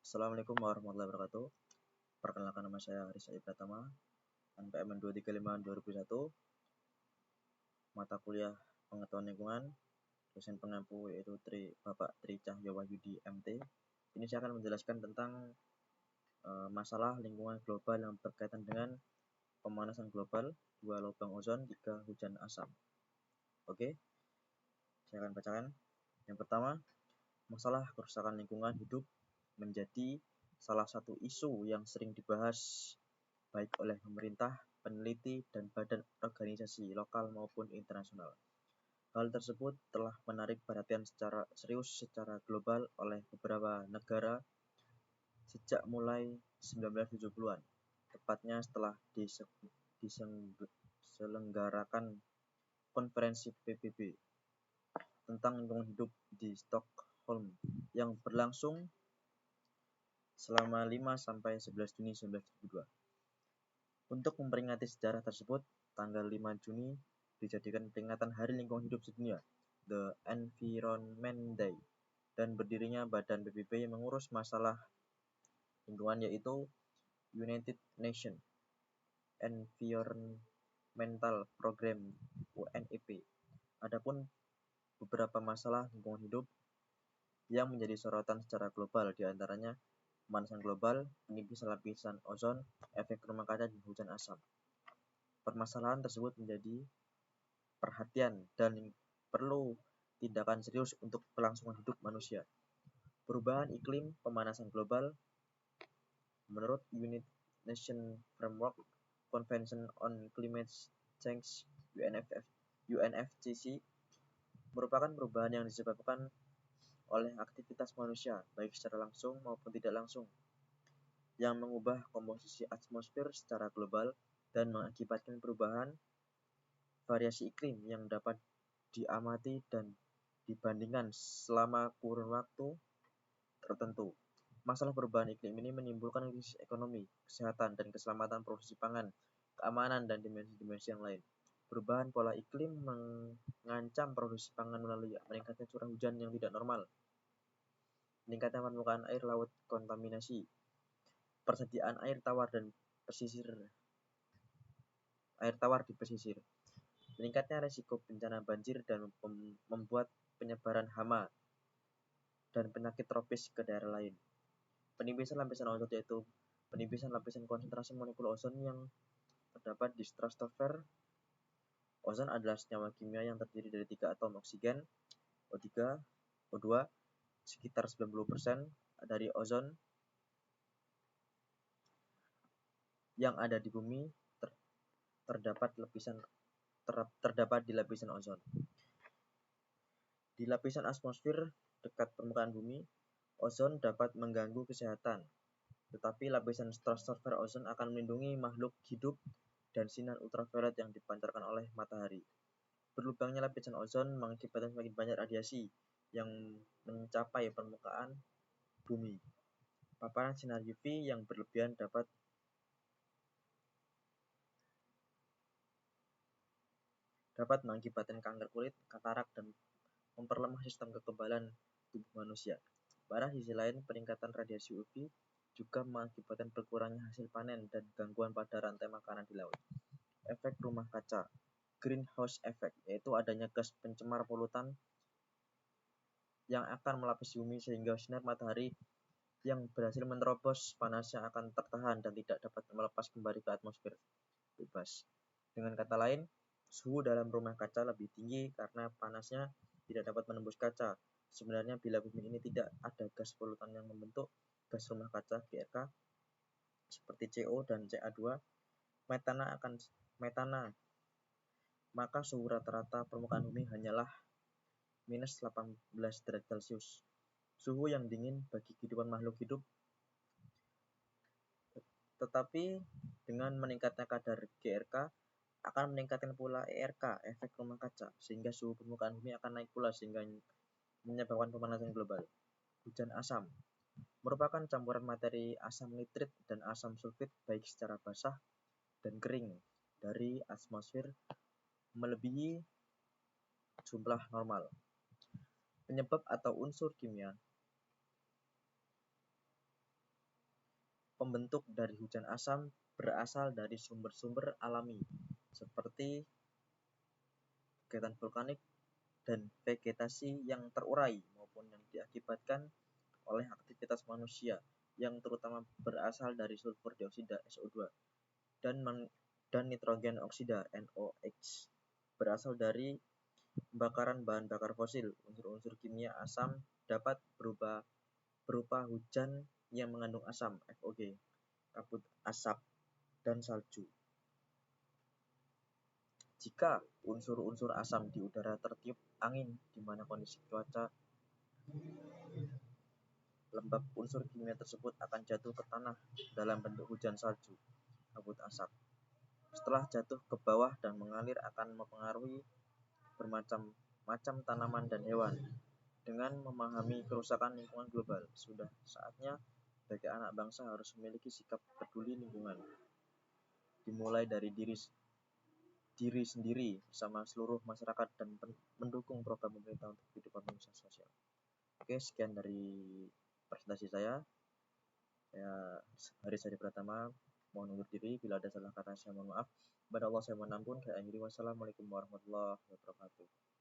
Assalamualaikum warahmatullahi wabarakatuh. Perkenalkan, nama saya Haris Adi Pratama, NPM 235/2001, mata kuliah Pengetahuan Lingkungan, dosen pengampu yaitu Bapak Tri Cahyo Wahyudi MT. Ini saya akan menjelaskan tentang masalah lingkungan global yang berkaitan dengan pemanasan global, 2 lubang ozon, 3 hujan asam. Oke, saya akan bacakan. Yang pertama, masalah kerusakan lingkungan hidup menjadi salah satu isu yang sering dibahas baik oleh pemerintah, peneliti, dan badan organisasi lokal maupun internasional. Hal tersebut telah menarik perhatian secara serius secara global oleh beberapa negara sejak mulai 1970-an, tepatnya setelah diselenggarakan konferensi PBB tentang lingkungan hidup di Stockholm yang berlangsung selama 5-11 Juni 1972. Untuk memperingati sejarah tersebut, tanggal 5 Juni dijadikan peringatan Hari Lingkungan Hidup Sedunia, The Environment Day, dan berdirinya Badan PBB yang mengurus masalah lingkungan, yaitu United Nations Environmental Programme (UNEP). Adapun beberapa masalah lingkungan hidup yang menjadi sorotan secara global, diantaranya pemanasan global, penipisan lapisan ozon, efek rumah kaca, dan hujan asam. Permasalahan tersebut menjadi perhatian dan perlu tindakan serius untuk kelangsungan hidup manusia. Perubahan iklim, pemanasan global, menurut United Nations Framework Convention on Climate Change (UNFCCC), merupakan perubahan yang disebabkan oleh aktivitas manusia, baik secara langsung maupun tidak langsung, yang mengubah komposisi atmosfer secara global dan mengakibatkan perubahan variasi iklim yang dapat diamati dan dibandingkan selama kurun waktu tertentu. Masalah perubahan iklim ini menimbulkan krisis ekonomi, kesehatan, dan keselamatan produksi pangan, keamanan, dan dimensi-dimensi yang lain. Perubahan pola iklim mengancam produksi pangan melalui meningkatnya curah hujan yang tidak normal, meningkatnya permukaan air laut, kontaminasi, persediaan air tawar di pesisir, meningkatnya risiko bencana banjir, dan membuat penyebaran hama dan penyakit tropis ke daerah lain. Penipisan lapisan ozon yaitu penipisan lapisan konsentrasi molekul ozon yang terdapat di stratosfer. Ozon adalah senyawa kimia yang terdiri dari 3 atom oksigen, O3, O2. Sekitar 90% dari ozon yang ada di bumi terdapat di lapisan ozon. Di lapisan atmosfer dekat permukaan bumi, ozon dapat mengganggu kesehatan, tetapi lapisan stratosfer ozon akan melindungi makhluk hidup dan sinar ultraviolet yang dipancarkan oleh matahari. Berlubangnya lapisan ozon mengakibatkan semakin banyak radiasi yang mencapai permukaan bumi. Paparan sinar UV yang berlebihan dapat mengakibatkan kanker kulit, katarak, dan memperlemah sistem kekebalan tubuh manusia. Pada sisi lain, peningkatan radiasi UV juga mengakibatkan berkurangnya hasil panen dan gangguan pada rantai makanan di laut. Efek rumah kaca, greenhouse effect, yaitu adanya gas pencemar polutan yang akan melapisi bumi sehingga sinar matahari yang berhasil menerobos panasnya akan tertahan dan tidak dapat melepas kembali ke atmosfer bebas. Dengan kata lain, suhu dalam rumah kaca lebih tinggi karena panasnya tidak dapat menembus kaca. Sebenarnya bila bumi ini tidak ada gas polutan yang membentuk gas rumah kaca GRK seperti CO dan CA2 metana, maka suhu rata-rata permukaan bumi hanyalah minus 18 derajat Celcius. Suhu yang dingin bagi kehidupan makhluk hidup. Tetapi dengan meningkatnya kadar GRK akan meningkatkan pula ERK, efek rumah kaca, sehingga suhu permukaan bumi akan naik pula sehingga menyebabkan pemanasan global. Hujan asam merupakan campuran materi asam nitrit dan asam sulfit baik secara basah dan kering dari atmosfer melebihi jumlah normal. Penyebab atau unsur kimia. pembentuk dari hujan asam berasal dari sumber-sumber alami seperti kegiatan vulkanik dan vegetasi yang terurai maupun yang diakibatkan oleh aktivitas manusia yang terutama berasal dari sulfur dioksida SO2 dan nitrogen oksida NOx berasal dari pembakaran bahan bakar fosil. Unsur-unsur kimia asam dapat berupa hujan yang mengandung asam (FOG), kabut asap, dan salju. Jika unsur-unsur asam di udara tertiup angin di mana kondisi cuaca lembab, unsur kimia tersebut akan jatuh ke tanah dalam bentuk hujan salju, kabut asap. Setelah jatuh ke bawah dan mengalir akan mempengaruhi bermacam-macam tanaman dan hewan. Dengan memahami kerusakan lingkungan global, sudah saatnya bagi anak bangsa harus memiliki sikap peduli lingkungan, dimulai dari diri sendiri bersama seluruh masyarakat dan mendukung program pemerintah untuk kehidupan manusia sosial. Oke, sekian dari presentasi saya. Haris Hadi Pratama, mohon undur diri. Bila ada salah kata saya mohon maaf. Kepada Allah saya mohon ampun. Wassalamualaikum warahmatullahi wabarakatuh.